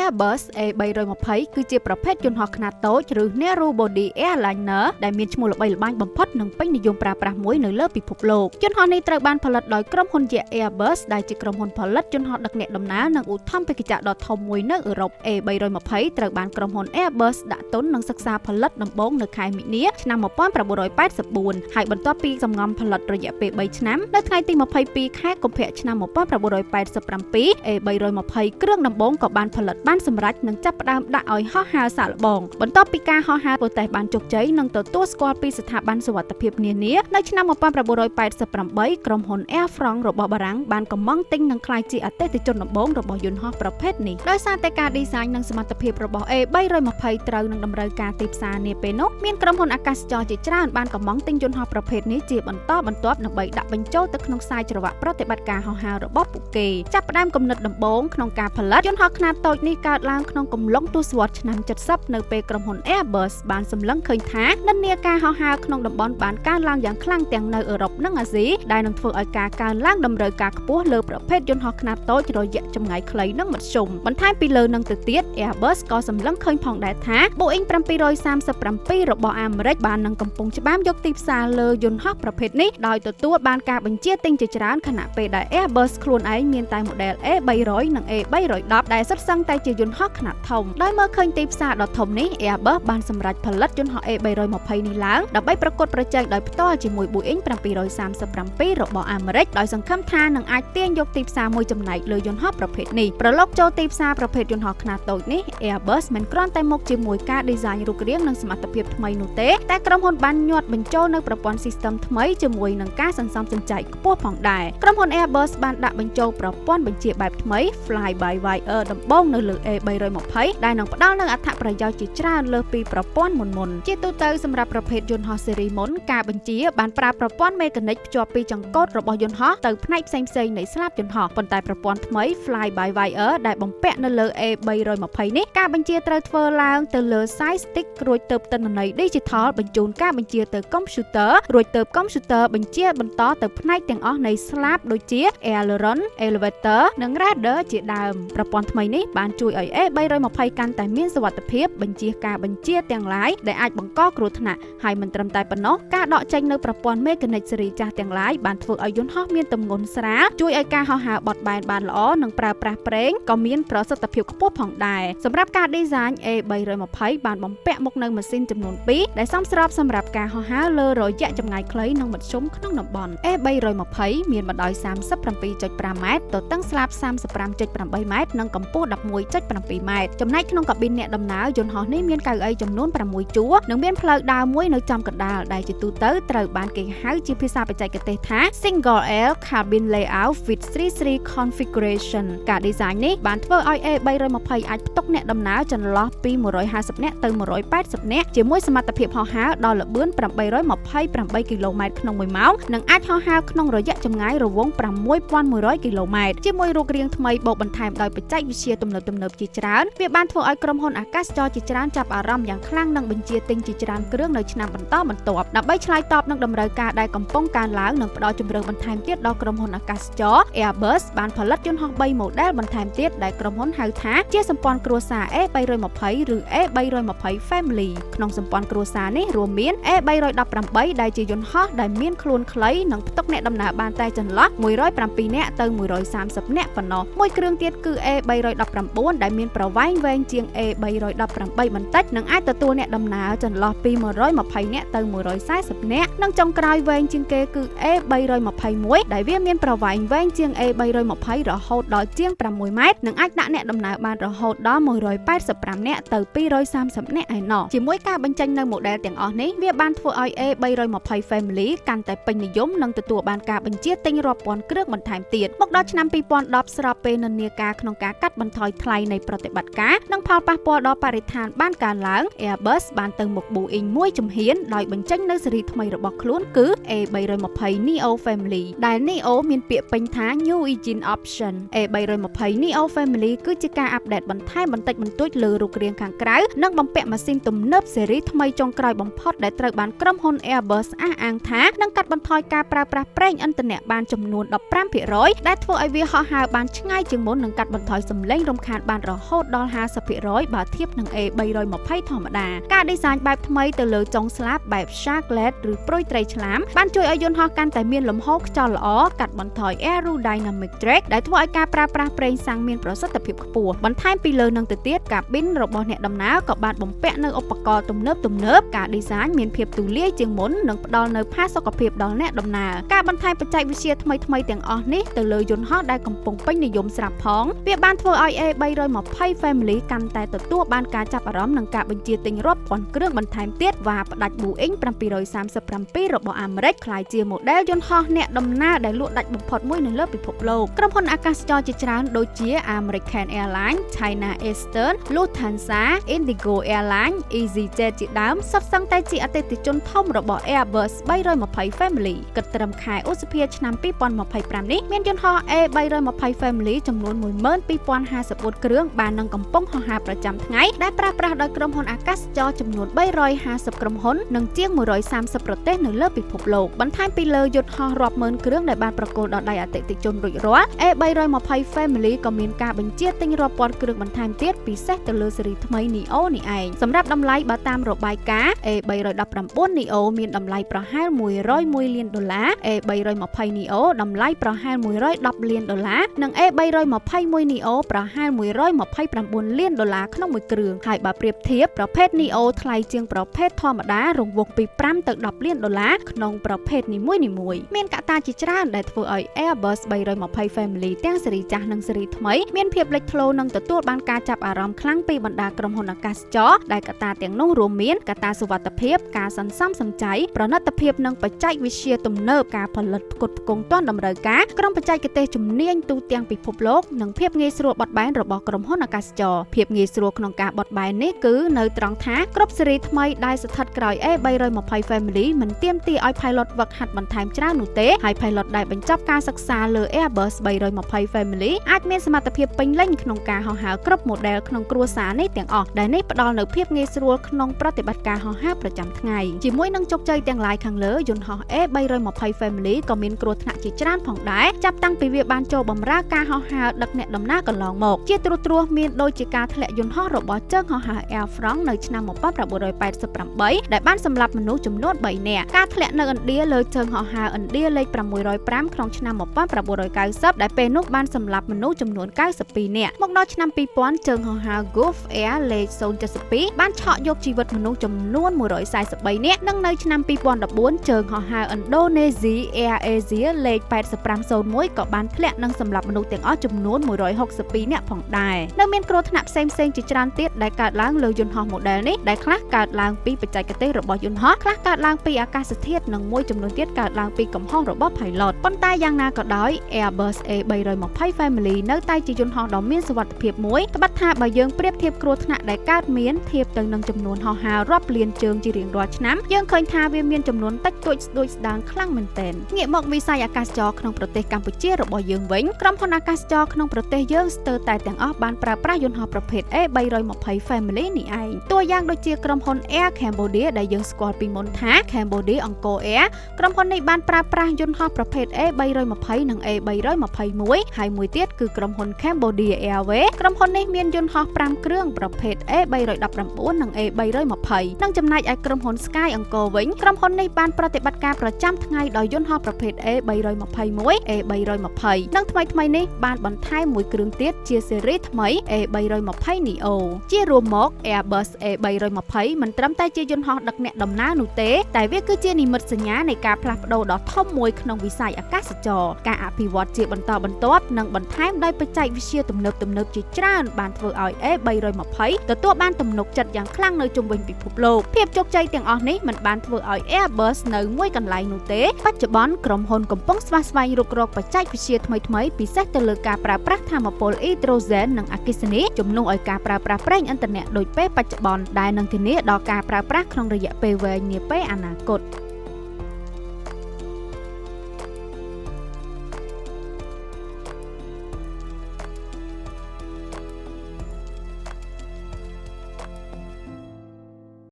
Airbus A320 គឺជាប្រភេទយន្តហោះខ្នាតតូចឬ Narrow Body Airliner ដែលមានឈ្មោះល្បីល្បាញបំផុតនិងពេញនិយមប្រើប្រាស់មួយនៅលើពិភពលោកយន្តហោះនេះត្រូវបានផលិតដោយក្រុមហ៊ុនយក្ស Airbus ដែលជាក្រុមហ៊ុនផលិតយន្តហោះដឹកអ្នកដំណើរនិងឧទ្ធម្ភាគចក្រដ៏ធំមួយនៅអឺរ៉ុប A320 ត្រូវបានក្រុមហ៊ុន Airbus ដាក់ទុននិងសិក្សាផលិតដំបូងនៅខែមិនិនាឆ្នាំ1984ហើយបន្ទាប់ពីសម្ងំផលិតរយៈពេល3ឆ្នាំនៅថ្ងៃទី22ខែកុម្ភៈឆ្នាំ1987 A320 គ្រឿងដំបូងក៏បានផលិតបានសម្រេចនិងចាប់ផ្ដើមដាក់ឲ្យហោះហើរសាកល្បងបន្ទាប់ពីការហោះហើរប្រទេសបានជោគជ័យនិងទទួលស្គាល់ពីស្ថាប័នសុវត្ថិភាពនានានៅឆ្នាំ1988ក្រុមហ៊ុន Air France របស់បារាំងបានកំងទិញនិងក្លាយជាអតិថិជនដំបូងរបស់យន្តហោះប្រភេទនេះដោយសារតែការ design និងសមត្ថភាពរបស់ A320 ត្រូវនឹងតម្រូវការទីផ្សារនាពេលនោះមានក្រុមហ៊ុនអាកាសចរជាច្រើនបានកំងទិញយន្តហោះប្រភេទនេះជាបន្តបន្ទាប់ដើម្បីដាក់បញ្ចូលទៅក្នុងខ្សែច្រវាក់ប្រតិបត្តិការហោះហើររបស់ពួកគេចាប់ផ្ដើមគំនិតដំបូងក្នុងការផលិតយន្តហោះខ្នាតតូចនេះកើតឡើងក្នុងកំឡុងទសវត្សរ៍ឆ្នាំ70នៅពេលក្រុមហ៊ុន Airbus បានសម្លឹងឃើញថានិន្នាការហោះហើរក្នុងតំបន់បានកើនឡើងយ៉ាងខ្លាំងទាំងនៅអឺរ៉ុបនិងអាស៊ីដែលនឹងធ្វើឲ្យការកើនឡើងតម្រូវការខ្ពស់លើប្រភេទយន្តហោះខ្នាតតូចរយៈចម្ងាយខ្លីនិងមធ្យមបន្ថែមពីលើនឹងទៅទៀត Airbus ក៏សម្លឹងឃើញផងដែរថា Boeing 737របស់អាមេរិកបាននឹងកំពុងច្បាមយកទីផ្សារលើយន្តហោះប្រភេទនេះដោយទទួលបានការបញ្ជាទិញជាច្រើនខណៈពេលដែល Airbus ខ្លួនឯងមានតែ model A300 និង A310 ដែលសុទ្ធសឹងតែជាយន្តហោះខ្នាតធំដោយមើលឃើញទីផ្សារដ៏ធំនេះ Airbus បានសម្រេចផលិតយន្តហោះ A320 នេះឡើងដើម្បីប្រកួតប្រជែងដោយផ្ទាល់ជាមួយ Boeing 737របស់អាមេរិកដោយសង្ឃឹមថានឹងអាចទាញយកទីផ្សារមួយចំណែកលើយន្តហោះប្រភេទនេះប្រឡូកចូលទីផ្សារប្រភេទយន្តហោះខ្នាតតូចនេះ Airbus មិនគ្រាន់តែមកជាមួយការ design រូបរាងនិងសមត្ថភាពថ្មីនោះទេតែក្រុមហ៊ុនបានញាត់បញ្ចូលនៅប្រព័ន្ធ system ថ្មីជាមួយនឹងការសន្សំសំចៃខ្ពស់ផងដែរក្រុមហ៊ុន Airbus បានដាក់បញ្ចូលប្រព័ន្ធបញ្ជាបែបថ្មី Fly by Wire ដំបូងនៅលើ A320 ដែលនឹងផ្ដល់នូវអត្ថប្រយោជន៍ជាច្រើនលើសពីប្រព័ន្ធមុនជាទូទៅសម្រាប់ប្រភេទយន្តហោះស៊េរីមុនការបញ្ជាបានប្រើប្រព័ន្ធមេកានិកភ្ជាប់ពីចង្កូតរបស់យន្តហោះទៅផ្នែកផ្សេងៗនៃស្លាបយន្តហោះប៉ុន្តែប្រព័ន្ធថ្មី Fly by Wire ដែលបំពាក់នៅលើ A320 នេះការបញ្ជាត្រូវធ្វើឡើងទៅលើ side stick រួចទៅទិន្នន័យ digital បញ្ជូនការបញ្ជាទៅកុំព្យូទ័ររួចទៅកុំព្យូទ័របញ្ជាបន្តទៅផ្នែកទាំងអស់នៃស្លាបដូចជា aileron elevator និង rudder ជាដើមប្រព័ន្ធថ្មីនេះបានជួយឲ្យ A320 កាន់តែមានសុវត្ថិភាពបញ្ជាការបញ្ជាទាំងឡាយដែលអាចបង្កគ្រោះថ្នាក់ហើយមិនត្រឹមតែប៉ុណ្ណោះការដកចេញនៅប្រព័ន្ធមេកានិកស៊េរីចាស់ទាំងឡាយបានធ្វើឲ្យយន្តហោះមានទម្ងន់ស្រាលជួយឲ្យការហោះហើរបត់បែនបានល្អនិងប្រើប្រាស់ប្រេងក៏មានប្រសិទ្ធភាពខ្ពស់ផងដែរសម្រាប់ការ design A320 បានបំពាក់មកនៅម៉ាស៊ីនចំនួន2ដែលសមស្របសម្រាប់ការហោះហើរលើរយៈចម្ងាយខ្លីនិងមធ្យមក្នុងតំបន់ A320 មានបណ្ដោយ 37.5 ម៉ែត្រទទឹងស្លាប 35.8 ម៉ែត្រនិងកម្ពស់ 11.7 ម៉ែត្រចំណែកក្នុងកាប៊ីនអ្នកដំណើរយន្តហោះនេះមានកៅអីចំនួន6ជួរនិងមានផ្លូវដើរមួយនៅចំកណ្ដាលដែលជាទូទៅត្រូវបានគេហៅជាភាសាបច្ចេកទេសថា Single Aisle Cabin Layout with 3 Configuration ការ design នេះបានធ្វើឲ្យ A320 អាចផ្ទុកអ្នកដំណើរចន្លោះពី150នាក់ទៅ180នាក់ជាមួយសមត្ថភាពហោះហើរដល់ល្បឿន828គីឡូម៉ែត្រក្នុង1ម៉ោងនិងអាចហោះហើរក្នុងរយៈចម្ងាយរង្វង់6100គីឡូម៉ែត្រជាមួយរូបរាងថ្មីបូកបន្ថែមដោយបច្ចេកវិទ្យាទំនើបជាច្រើនវាបានធ្វើឲ្យក្រុមហ៊ុនអាកាសចរជាច្រើនចាប់អារម្មណ៍យ៉ាងខ្លាំងនិងបញ្ជាទិញជាច្រើនគ្រឿងនៅឆ្នាំបន្តបន្ទាប់ដើម្បីឆ្លើយតបនឹងតម្រូវការដែលកំពុងកើនឡើងនិងផ្ដល់ជម្រើសបន្ថែមទៀតដល់ក្រុមហ៊ុនអាកាសចរ Airbus បានផលិតយន្តហោះ3 model បន្ថែមទៀតដែលក្រុមហ៊ុនហៅថាជាសម្ព័ន្ធគ្រួសារ A320 ឬ A320 Family ក្នុងសម្ព័ន្ធគ្រួសារនេះរួមមាន A318 ដែលជាយន្តហោះដែលមានខ្លួនខ្លីនិងផ្ទុកអ្នកដំណើរបានតែចន្លោះ107នាក់ទៅ130នាក់ប៉ុណ្ណោះមួយគ្រឿងទៀតគឺ A319 ដែលមានប្រវែងវែងជាង A318 បន្តិចនិងអាចទទួលអ្នកដំណើរចន្លោះពី120នាក់ទៅ140នាក់និងចុងក្រោយវែងជាងគេគឺ A321 ដែលវាមានប្រវែងវែងជាង A320 រហូតដល់ជាង6ម៉ែត្រនិងអាចដាក់អ្នកដំណើរបានរហូតដល់185នាក់ទៅ230នាក់ឯណោះជាមួយការបញ្ចេញនៅ model ទាំងអស់នេះវាបានធ្វើឲ្យ A320 Family កាន់តែពេញនិយមនិងទទួលបានការបញ្ជាទិញរាប់ពាន់គ្រឿងបន្ថែមទៀតមកដល់ឆ្នាំ2010ស្របពេលនិន្នាការក្នុងការកាត់បន្ថយថ្លៃនៃប្រតិបត្តិការនិងផលប៉ះពាល់ដល់បរិស្ថានបានកើនឡើង Airbus បានទៅមុខ Boeing មួយជំហានដោយបញ្ចេញនៅស៊េរីថ្មីរបស់ខ្លួនគឺ A320 Neo Family ដែល Neo មានពាក្យពេញថា New Engine Option A320 Neo Family គឺជាការអាប់ដេតបន្ថែមបន្តិចបន្តួចលើរូបរាងខាងក្រៅនិងបំពាក់ម៉ាស៊ីនទំនើបស៊េរីថ្មីចុងក្រោយបំផុតដែលត្រូវបានក្រុមហ៊ុន Airbus អះអាងថានឹងកាត់បន្ថយការប្រើប្រាស់ប្រេងឥន្ធនៈបានចំនួន 15% ដែលធ្វើឲ្យវាហោះហើរបានឆ្ងាយជាងមុននិងកាត់បន្ថយសំឡេងរំខានបាន បានរហូតដល់ 50% បើធៀបនឹង A320 ធម្មតាការ design បែបថ្មីទៅលើចុងស្លាបបែប Sharklet ឬព្រុយត្រីឆ្លាមបានជួយឲ្យយន្តហោះកាន់តែមានលំហូរខ្យល់ល្អកាត់បន្ថយ aerodynamic drag ដែលធ្វើឲ្យការប្រើប្រាស់ប្រេងសាំងមានប្រសិទ្ធភាពខ្ពស់បន្ថែមពីលើនឹងទៅទៀតកាប៊ីនរបស់អ្នកដំណើរក៏បានបំពាក់នូវឧបករណ៍ទំនើបការ design មានភាពទូលាយជាងមុននិងផ្ដល់នូវផាសុកភាពដល់អ្នកដំណើរការបន្ថែមបច្ចេកវិទ្យាថ្មីៗទាំងអស់នេះទៅលើយន្តហោះដែលកំពុងពេញនិយមស្រាប់ផងវាបានធ្វើឲ្យ A320 Family កាន់តែទទួលបានការចាប់អារម្មណ៍និងការបញ្ជាទិញរាប់ពាន់គ្រឿងបន្ថែមទៀតvàផ្ដាច់ Boeing 737របស់អាមេរិកក្លាយជា model យន្តហោះអ្នកដំណើរដែលលក់ដាច់បំផុតមួយនៅលើពិភពលោកក្រុមហ៊ុនអាកាសចរជាច្រើនដូចជា American Airlines, China Eastern, Lufthansa, Indigo Airlines, EasyJet ជាដើមសុទ្ធសឹងតែជាអតិថិជនធំរបស់ Airbus 320 Family គិតត្រឹមខែឧសភាឆ្នាំ2025នេះមានយន្តហោះ A320 Family ចំនួន 12,054 គ្រឿងបាននឹងកំពុងហោះហើរប្រចាំថ្ងៃដែលប្រើប្រាស់ដោយក្រុមហ៊ុនអាកាសចរចំនួន350ក្រុមហ៊ុននិងជាង130ប្រទេសនៅលើពិភពលោកបន្ថែមពីលើយន្តហោះរាប់ម៉ឺនគ្រឿងដែលបានប្រគល់ដល់ដៃអតិថិជនរួចរាល់ A320 Family ក៏មានការបញ្ជាទិញរាប់ពាន់គ្រឿងបន្ថែមទៀតពិសេសទៅលើស៊េរីថ្មី Neo នេះឯងសម្រាប់តម្លៃបើតាមរបាយការណ៍ A319 Neo មានតម្លៃប្រហែល$101 លាន A320 Neo តម្លៃប្រហែល$110 លាននិង A321 Neo ប្រហែល$129 លានក្នុងមួយគ្រឿងហើយបើប្រៀបធៀបប្រភេទ Neo ថ្លៃជាងប្រភេទធម្មតារង្វង់ពី5ទៅ10 លានដុល្លារក្នុងប្រភេទនីមួយៗមានកត្តាជាច្រើនដែលធ្វើឲ្យ Airbus 320 Family ទាំងស៊េរីចាស់និងស៊េរីថ្មីមានភាពលេចធ្លោនិងទទួលបានការចាប់អារម្មណ៍ខ្លាំងពីបណ្ដាក្រុមហ៊ុនអាកាសចរដែលកត្តាទាំងនោះរួមមានកត្តាសុវត្ថិភាពការសន្សំសំចៃប្រណិតភាពនិងបច្ចេកវិទ្យាទំនើបការផលិតផ្គត់ផ្គង់ទាន់តម្រូវការក្រុមបច្ចេកទេសជំនាញទូទាំងពិភពលោកនិងភាពងាយស្រួលបត់បែនរបស់ក្រុមហ៊ុនអាកាសចរភាពងាយស្រួលក្នុងការបត់បែននេះគឺនៅត្រង់ថាគ្រប់ស៊េរីថ្មីដែលស្ថិតក្រោយ A320 Family មិនទាមទារឲ្យ pilot វឹកហាត់បន្ថែមច្រើននោះទេហើយ pilot ដែលបញ្ចប់ការសិក្សាលើ Airbus 320 Family អាចមានសមត្ថភាពពេញលេញក្នុងការហោះហើរគ្រប់ model ក្នុងគ្រួសារនេះទាំងអស់ដែលនេះផ្ដល់នូវភាពងាយស្រួលក្នុងប្រតិបត្តិការហោះហើរប្រចាំថ្ងៃជាមួយនឹងជោគជ័យទាំងឡាយខាងលើយន្តហោះ A320 Family ក៏មានគ្រោះថ្នាក់ជាច្រើនផងដែរចាប់តាំងពីវាបានចូលបម្រើការហោះហើរដឹកអ្នកដំណើរកន្លងមកជាត្រួសមានដូចជាការធ្លាក់យន្តហោះរបស់ជើងហោះហើរ Air France នៅឆ្នាំ1988ដែលបានសម្លាប់មនុស្សចំនួន3នាក់ការធ្លាក់នៅឥណ្ឌាលើជើងហោះហើរឥណ្ឌាលេខ605ក្នុងឆ្នាំ1990ដែលពេលនោះបានសម្លាប់មនុស្សចំនួន92នាក់មកដល់ឆ្នាំ2000ជើងហោះហើរ Gulf Air លេខ072បានឆក់យកជីវិតមនុស្សចំនួន143នាក់និងនៅឆ្នាំ2014ជើងហោះហើរ Indonesia Air Asia លេខ8501ក៏បានធ្លាក់និងសម្លាប់មនុស្សទាំងអស់ចំនួន162នាក់ផងដែរនៅមានគ្រោះថ្នាក់ផ្សេងជាច្រើនទៀតដែលកើតឡើងលើយន្តហោះ model នេះដែលខ្លះកើតឡើងពីបច្ចេកទេសរបស់យន្តហោះខ្លះកើតឡើងពីអាកាសធាតុនិងមួយចំនួនទៀតកើតឡើងពីកំហុសរបស់ pilot ប៉ុន្តែយ៉ាងណាក៏ដោយ Airbus A320 Family នៅតែជាយន្តហោះដ៏មានសុវត្ថិភាពមួយត្បិតថាបើយើងប្រៀបធៀបគ្រោះថ្នាក់ដែលកើតមានធៀបទៅនឹងចំនួនហោះហើររាប់លានជើងជារៀងរាល់ឆ្នាំយើងឃើញថាវាមានចំនួនតិចតួចស្ដួចស្ដាងខ្លាំងមែនទែនងាកមកវិស័យអាកាសចរក្នុងប្រទេសកម្ពុជារបស់យើងវិញក្រុមហ៊ុនអាកាសចរក្នុងប្រទេសយើងស្ទើរតែទាំងអស់បានប្រើប្រាស់យន្តហោះប្រភេទ A320 Family នេះឯងតួយ៉ាងដូចជាក្រុមហ៊ុន Air Cambodia ដែលយើងស្គាល់ពីមុនថា Cambodia Angkor Air ក្រុមហ៊ុននេះបានប្រើប្រាស់យន្តហោះប្រភេទ A320 និង A321 ហើយមួយទៀតគឺក្រុមហ៊ុន Cambodia Airways ក្រុមហ៊ុននេះមានយន្តហោះ5គ្រឿងប្រភេទ A319 និង A320 និងចំណែកឯក្រុមហ៊ុន Sky Angkor វិញក្រុមហ៊ុននេះបានប្រតិបត្តិការប្រចាំថ្ងៃដោយយន្តហោះប្រភេទ A321 A320 និងថ្មីនេះបានបន្ថែមមួយគ្រឿងទៀតជាស៊េរីថ្មី A320 Neo ជារួមមក Airbus A320 មិនត្រឹមតែជាយន្តហោះដឹកអ្នកដំណើរនោះទេតែវាគឺជានិមិត្តសញ្ញានៃការផ្លាស់ប្ដូរដ៏ធំមួយក្នុងវិស័យអាកាសចរការអភិវឌ្ឍជាបន្តបន្ទាប់និងបន្ថែមដោយបច្ចេកវិទ្យាទំនើបជាច្រើនបានធ្វើឲ្យ A320 ទទួលបានទំនុកចិត្តយ៉ាងខ្លាំងនៅជុំវិញពិភពលោកភាពជោគជ័យទាំងអស់នេះមិនបានធ្វើឲ្យ Airbus នៅមួយកន្លែងនោះទេបច្ចុប្បន្នក្រុមហ៊ុនកំពុងស្វែងរករកបច្ចេកវិទ្យាថ្មីពិសេសទៅលើការប្រើប្រាស់ថាមពលអ៊ីដ្រូសែននិងអគ្គិសនីជំនួសឲ្យការប្រើប្រាស់ប្រេងឥន្ធនៈដូចពេលបច្ចុប្បន្នដែលនឹងធានាដល់ការប្រើប្រាស់ក្នុងរយៈពេលវែងនាពេលអនាគត